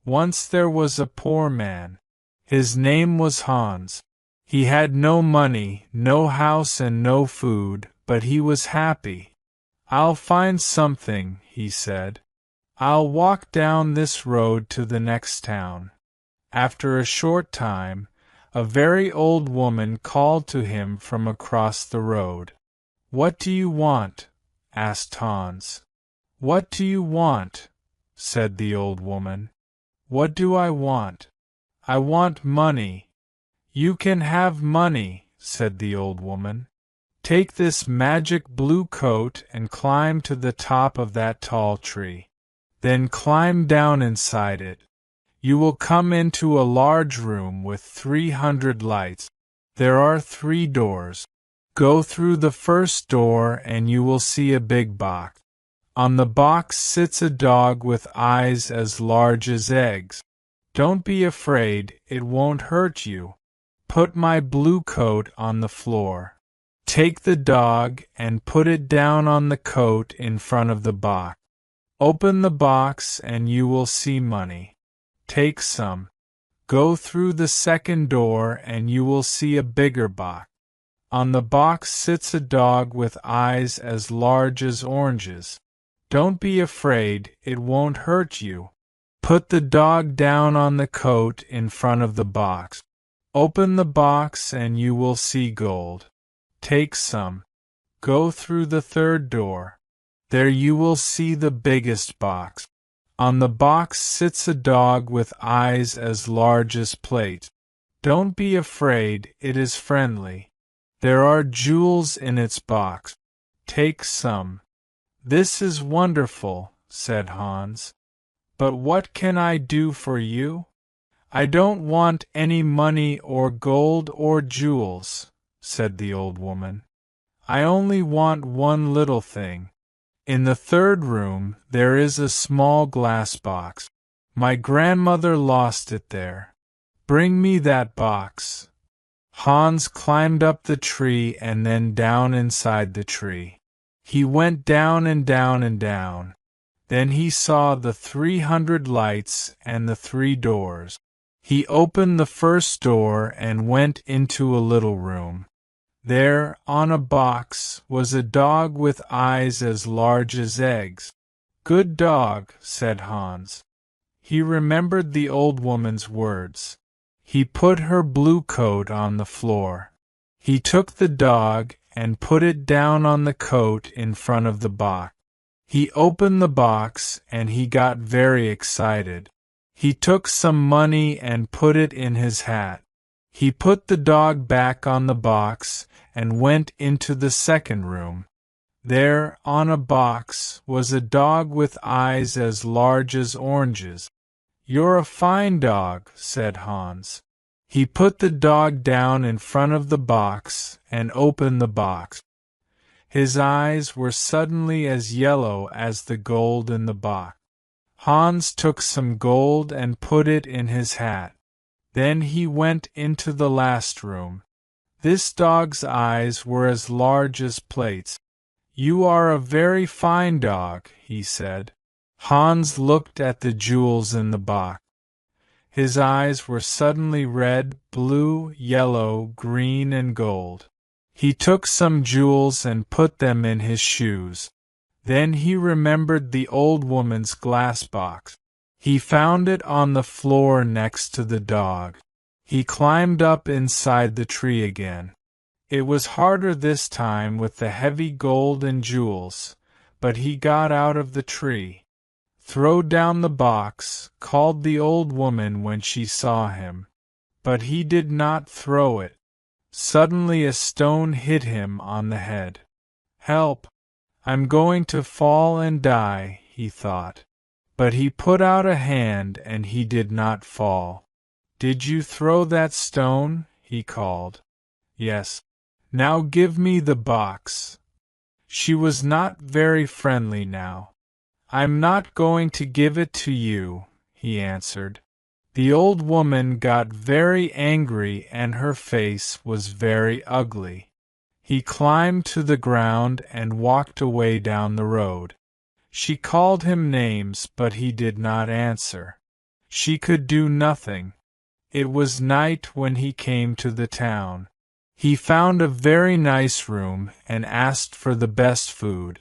Once there was a poor man. His name was Hans. He had no money, no house and no food, but he was happy. "I'll find something," he said. "I'll walk down this road to the next town." After a short time, a very old woman called to him from across the road. "What do you want?" asked Hans. "What do you want?" said the old woman. "What do I want? I want money." "You can have money," said the old woman. "Take this magic blue coat and climb to the top of that tall tree. Then climb down inside it. You will come into a large room with 300 lights. There are 3 doors. Go through the first door and you will see a big box. On the box sits a dog with eyes as large as eggs. Don't be afraid, it won't hurt you. Put my blue coat on the floor. Take the dog and put it down on the coat in front of the box. Open the box and you will see money. Take some. Go through the second door and you will see a bigger box. On the box sits a dog with eyes as large as oranges. Don't be afraid, it won't hurt you. Put the dog down on the coat in front of the box. Open the box and you will see gold. Take some. Go through the third door. There you will see the biggest box. On the box sits a dog with eyes as large as plates. Don't be afraid, it is friendly. There are jewels in its box. Take some. "This is wonderful," said Hans. "But what can I do for you?" "I don't want any money or gold or jewels," said the old woman. "I only want one little thing. In the third room there is a small glass box. My grandmother lost it there. Bring me that box." Hans climbed up the tree and then down inside the tree. He went down and down and down. Then he saw the 300 lights and the 3 doors. He opened the first door and went into a little room. There, on a box, was a dog with eyes as large as eggs. "Good dog," said Hans. He remembered the old woman's words. He put her blue coat on the floor. He took the dog and put it down on the coat in front of the box. He opened the box and he got very excited. He took some money and put it in his hat. He put the dog back on the box and went into the second room. There, on a box, was a dog with eyes as large as oranges. "You're a fine dog," said Hans. He put the dog down in front of the box and opened the box. His eyes were suddenly as yellow as the gold in the box. Hans took some gold and put it in his hat. Then he went into the last room. This dog's eyes were as large as plates. "You are a very fine dog," he said. Hans looked at the jewels in the box. His eyes were suddenly red, blue, yellow, green, and gold. He took some jewels and put them in his shoes. Then he remembered the old woman's glass box. He found it on the floor next to the dog. He climbed up inside the tree again. It was harder this time with the heavy gold and jewels, but he got out of the tree. "Throw down the box," called the old woman when she saw him. But he did not throw it. Suddenly a stone hit him on the head. "Help! I'm going to fall and die," he thought. But he put out a hand and he did not fall. "Did you throw that stone?" he called. "Yes." "Now give me the box." She was not very friendly now. "I'm not going to give it to you," he answered. The old woman got very angry and her face was very ugly. He climbed to the ground and walked away down the road. She called him names, but he did not answer. She could do nothing. It was night when he came to the town. He found a very nice room and asked for the best food.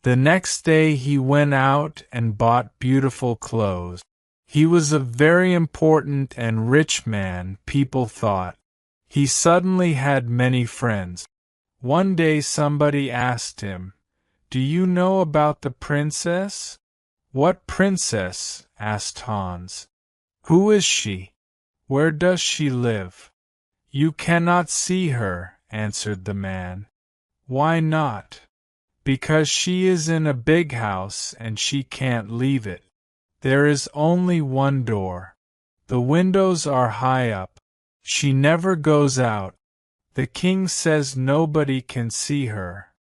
The next day he went out and bought beautiful clothes. He was a very important and rich man, people thought. He suddenly had many friends. One day somebody asked him, "Do you know about the princess?" "What princess?" asked Hans. "Who is she? Where does she live?" "You cannot see her," answered the man. "Why not?" "Because she is in a big house and she can't leave it. There is only one door. The windows are high up. She never goes out. The king says nobody can see her."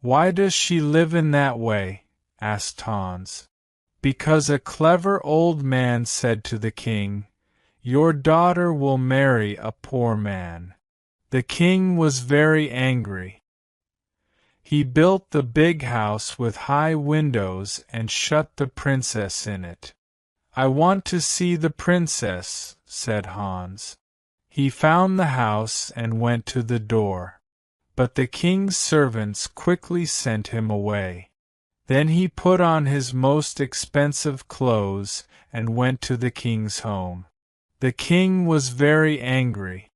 "Why does she live in that way?" asked Hans. "Because a clever old man said to the king, 'Your daughter will marry a poor man.' The king was very angry. He built the big house with high windows and shut the princess in it." "I want to see the princess," said Hans. He found the house and went to the door. But the king's servants quickly sent him away. Then he put on his most expensive clothes and went to the king's home. The king was very angry.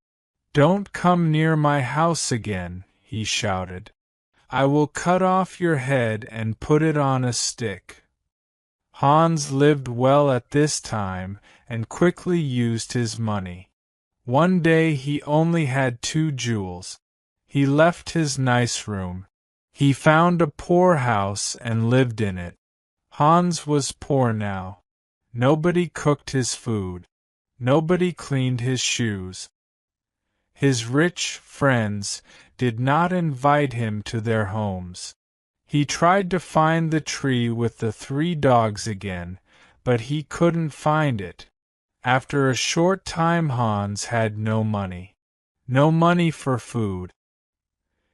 "Don't come near my house again," he shouted. "I will cut off your head and put it on a stick." Hans lived well at this time and quickly used his money. One day he only had 2 jewels. He left his nice room. He found a poor house and lived in it. Hans was poor now. Nobody cooked his food. Nobody cleaned his shoes. His rich friends did not invite him to their homes. He tried to find the tree with the 3 dogs again, but he couldn't find it. After a short time Hans had no money. No money for food.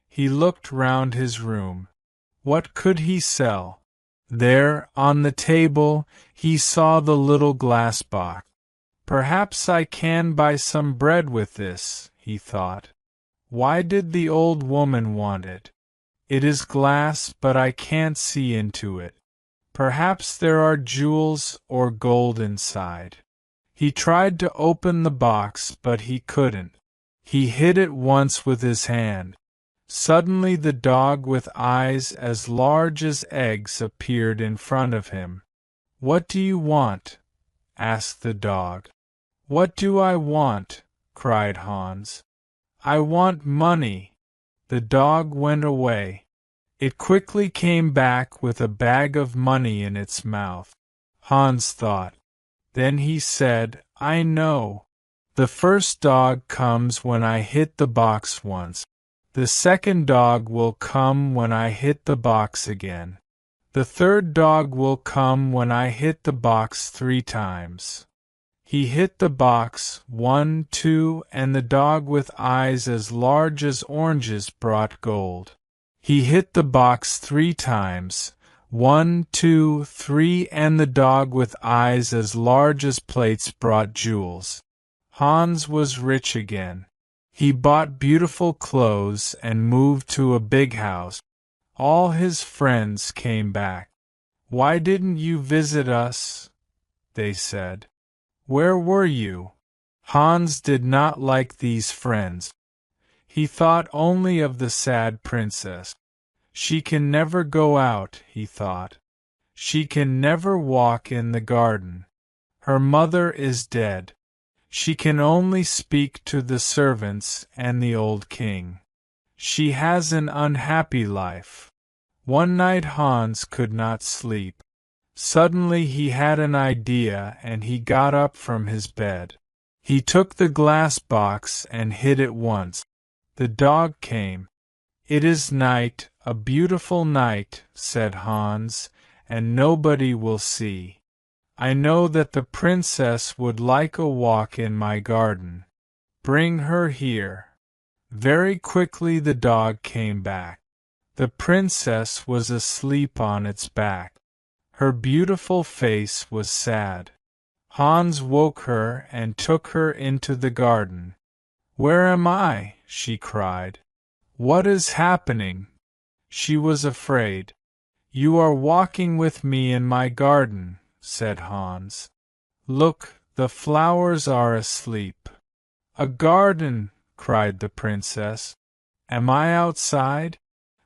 He looked round his room. What could he sell? There, on the table, he saw the little glass box. "Perhaps I can buy some bread with this," he thought. "Why did the old woman want it? It is glass, but I can't see into it. Perhaps there are jewels or gold inside." He tried to open the box, but he couldn't. He hit it once with his hand. Suddenly the dog with eyes as large as eggs appeared in front of him. "What do you want?" asked the dog. "What do I want?" cried Hans. "I want money." The dog went away. It quickly came back with a bag of money in its mouth. Hans thought. Then he said, "I know. The first dog comes when I hit the box once. The second dog will come when I hit the box again. The third dog will come when I hit the box 3 times." He hit the box 1, 2, and the dog with eyes as large as oranges brought gold. He hit the box 3 times, 1, 2, 3, and the dog with eyes as large as plates brought jewels. Hans was rich again. He bought beautiful clothes and moved to a big house. All his friends came back. "Why didn't you visit us?" they said. "Where were you?" Hans did not like these friends. He thought only of the sad princess. "She can never go out," he thought. "She can never walk in the garden. Her mother is dead. She can only speak to the servants and the old king. She has an unhappy life." One night Hans could not sleep. Suddenly he had an idea and he got up from his bed. He took the glass box and hit it once. The dog came. "It is night, a beautiful night," said Hans, "and nobody will see. I know that the princess would like a walk in my garden. Bring her here." Very quickly the dog came back. The princess was asleep on its back. Her beautiful face was sad. Hans woke her and took her into the garden. "Where am I?" she cried. "What is happening?" She was afraid. "You are walking with me in my garden," said Hans. "Look, the flowers are asleep." "A garden!" cried the princess. "Am I outside,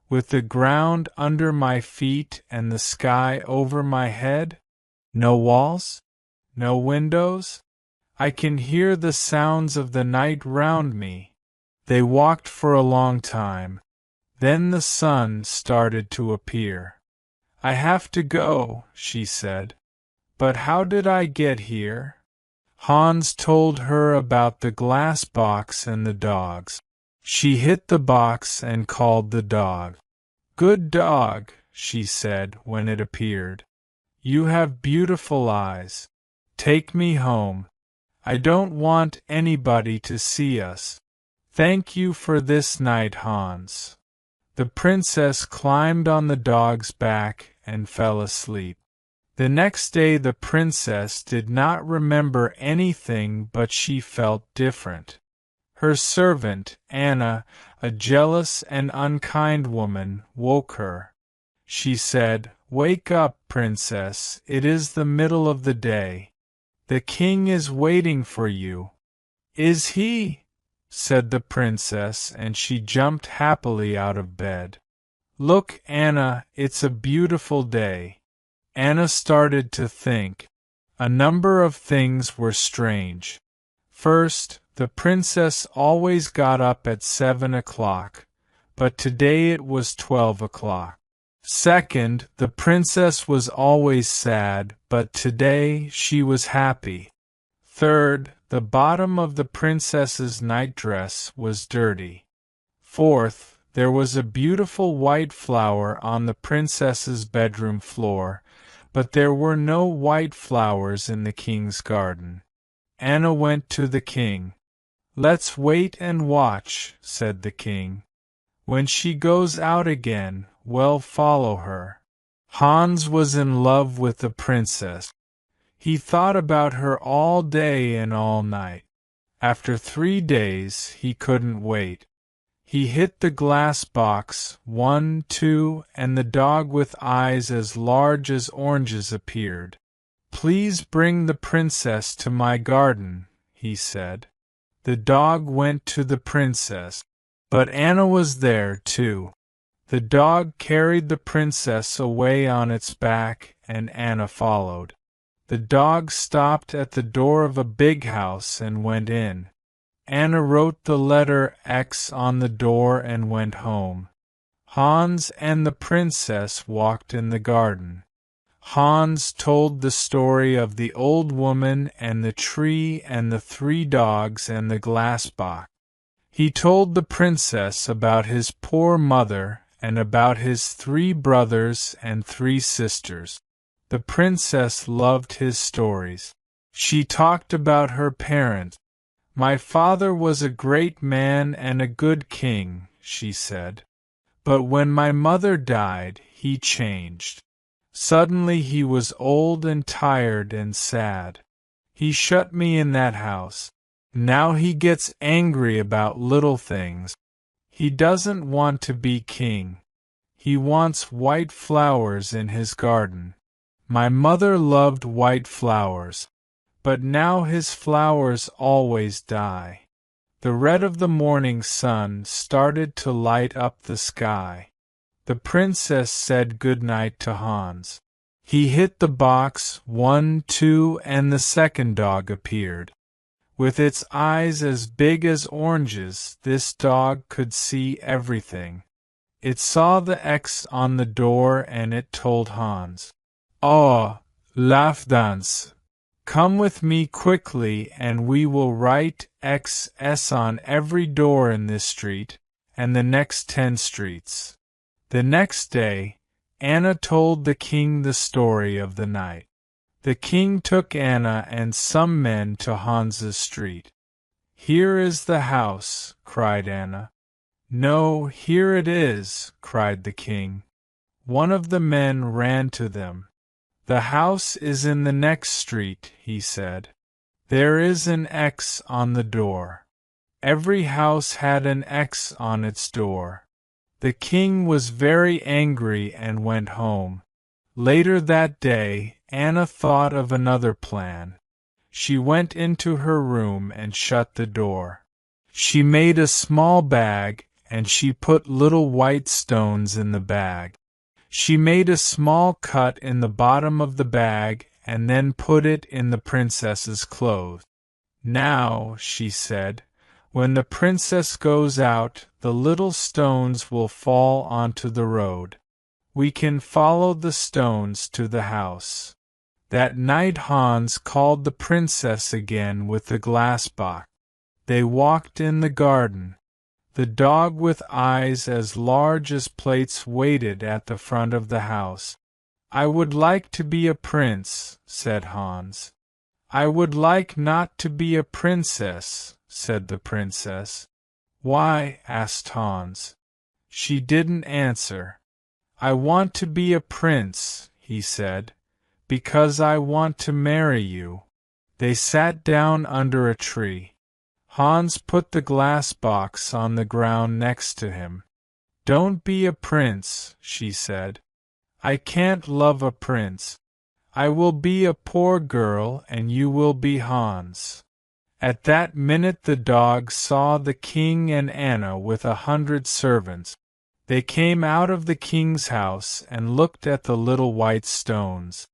with the ground under my feet and the sky over my head? No walls? No windows? I can hear the sounds of the night round me." They walked for a long time. Then the sun started to appear. "I have to go," she said. "But how did I get here?" Hans told her about the glass box and the dogs. She hit the box and called the dog. "Good dog," she said when it appeared. "You have beautiful eyes. Take me home. I don't want anybody to see us. Thank you for this night, Hans." The princess climbed on the dog's back and fell asleep. The next day the princess did not remember anything, but she felt different. Her servant, Anna, a jealous and unkind woman, woke her. She said, "Wake up, princess, it is the middle of the day. The king is waiting for you." "Is he?" said the princess, and she jumped happily out of bed. "Look, Anna, it's a beautiful day." Anna started to think. A number of things were strange. First, the princess always got up at 7 o'clock, but today it was 12 o'clock. Second, the princess was always sad, but today she was happy. Third, the bottom of the princess's nightdress was dirty. Fourth, there was a beautiful white flower on the princess's bedroom floor, but there were no white flowers in the king's garden. Anna went to the king. "Let's wait and watch," said the king. "When she goes out again, we'll follow her." Hans was in love with the princess. He thought about her all day and all night. After 3 days, he couldn't wait. He hit the glass box, 1, 2, and the dog with eyes as large as oranges appeared. "Please bring the princess to my garden," he said. The dog went to the princess, but Anna was there too. The dog carried the princess away on its back, and Anna followed. The dog stopped at the door of a big house and went in. Anna wrote the letter X on the door and went home. Hans and the princess walked in the garden. Hans told the story of the old woman and the tree and the 3 dogs and the glass box. He told the princess about his poor mother and about his 3 brothers and 3 sisters. The princess loved his stories. She talked about her parents. "My father was a great man and a good king," she said. "But when my mother died, he changed. Suddenly he was old and tired and sad. He shut me in that house. Now he gets angry about little things. He doesn't want to be king. He wants white flowers in his garden. My mother loved white flowers, but now his flowers always die." The red of the morning sun started to light up the sky. The princess said good night to Hans. He hit the box, 1, 2, and the second dog appeared. With its eyes as big as oranges, this dog could see everything. It saw the X on the door and it told Hans, "Oh, Laufdans, come with me quickly and we will write XS on every door in this street and the next 10 streets." The next day, Anna told the king the story of the night. The king took Anna and some men to Hans's street. "Here is the house," cried Anna. "No, here it is," cried the king. One of the men ran to them. The house is in the next street, he said. There is an X on the door. Every house had an X on its door. The king was very angry and went home. Later that day, Anna thought of another plan. She went into her room and shut the door. She made a small bag, and she put little white stones in the bag. She made a small cut in the bottom of the bag and then put it in the princess's clothes. Now, she said, when the princess goes out, the little stones will fall onto the road. We can follow the stones to the house. That night Hans called the princess again with the glass box. They walked in the garden. The dog with eyes as large as plates waited at the front of the house. I would like to be a prince, said Hans. I would like not to be a princess, said the princess. Why? Asked Hans. She didn't answer. I want to be a prince, he said, because I want to marry you. They sat down under a tree. Hans put the glass box on the ground next to him. Don't be a prince, she said. I can't love a prince. I will be a poor girl and you will be Hans. At that minute the dog saw the king and Anna with 100 servants. They came out of the king's house and looked at the little white stones.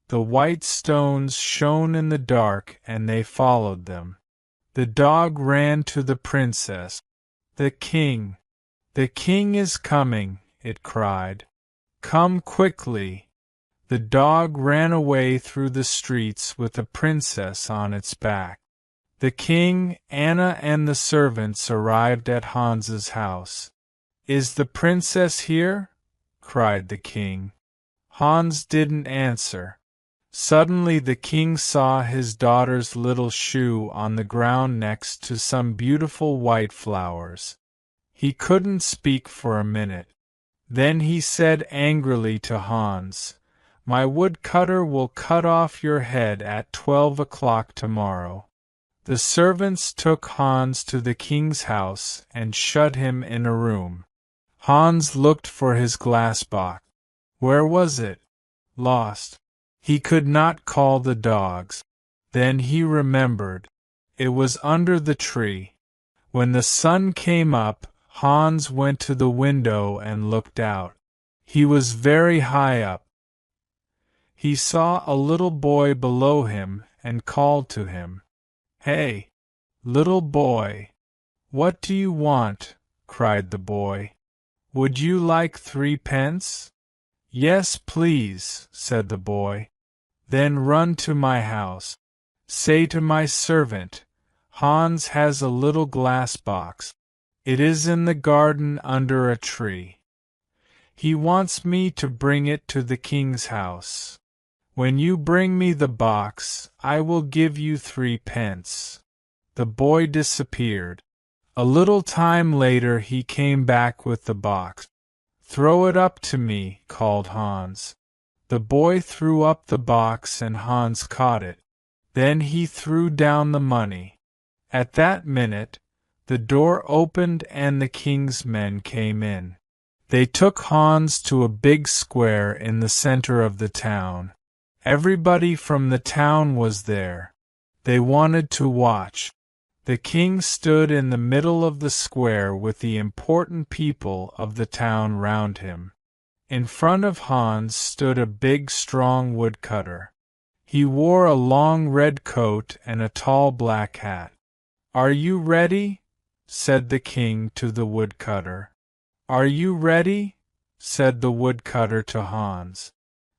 The white stones shone in the dark and they followed them. The dog ran to the princess. The king is coming, it cried. Come quickly. The dog ran away through the streets with the princess on its back. The king, Anna, and the servants arrived at Hans's house. Is the princess here? Cried the king. Hans didn't answer. Suddenly the king saw his daughter's little shoe on the ground next to some beautiful white flowers. He couldn't speak for a minute. Then he said angrily to Hans, My woodcutter will cut off your head at 12 o'clock tomorrow. The servants took Hans to the king's house and shut him in a room. Hans looked for his glass box. Where was it? Lost. He could not call the dogs. Then he remembered. It was under the tree. When the sun came up, Hans went to the window and looked out. He was very high up. He saw a little boy below him and called to him. Hey, little boy, what do you want? Cried the boy. Would you like 3 pence? Yes, please, said the boy. Then run to my house. Say to my servant, Hans has a little glass box. It is in the garden under a tree. He wants me to bring it to the king's house. When you bring me the box, I will give you 3 pence. The boy disappeared. A little time later he came back with the box. Throw it up to me, called Hans. The boy threw up the box and Hans caught it. Then he threw down the money. At that minute, the door opened and the king's men came in. They took Hans to a big square in the center of the town. Everybody from the town was there. They wanted to watch. The king stood in the middle of the square with the important people of the town round him. In front of Hans stood a big, strong woodcutter. He wore a long red coat and a tall black hat. "Are you ready?" said the king to the woodcutter. "Are you ready?" said the woodcutter to Hans.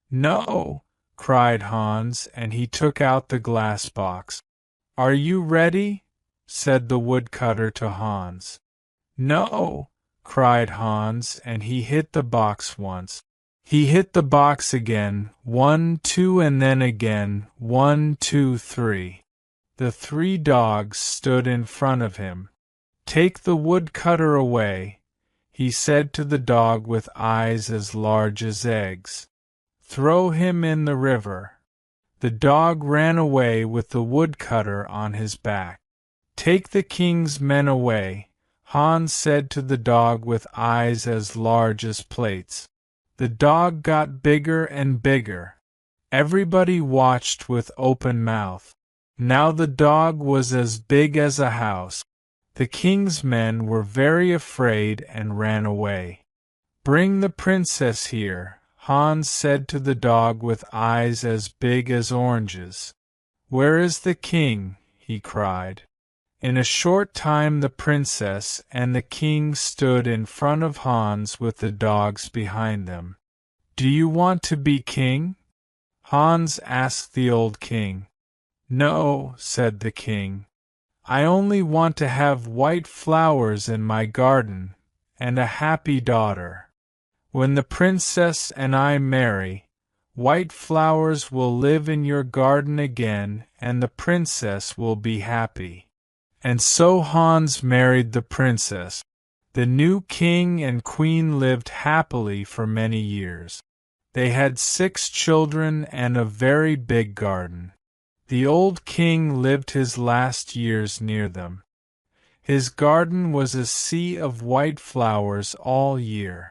"No," cried Hans, and he took out the glass box. "Are you ready?" said the woodcutter to Hans. "No," cried Hans, and he hit the box once. He hit the box again, 1, 2, and then again, 1, 2, 3. The 3 dogs stood in front of him. "Take the woodcutter away," he said to the dog with eyes as large as eggs. Throw him in the river." The dog ran away with the woodcutter on his back. "Take the king's men away," Hans said to the dog with eyes as large as plates. The dog got bigger and bigger. Everybody watched with open mouth. Now the dog was as big as a house. The king's men were very afraid and ran away. "Bring the princess here," Hans said to the dog with eyes as big as oranges. "Where is the king?" he cried. In a short time the princess and the king stood in front of Hans with the dogs behind them. "Do you want to be king?" Hans asked the old king. "No," said the king. "I only want to have white flowers in my garden, and a happy daughter. When the princess and I marry, white flowers will live in your garden again, and the princess will be happy." And so Hans married the princess. The new king and queen lived happily for many years. They had 6 children and a very big garden. The old king lived his last years near them. His garden was a sea of white flowers all year.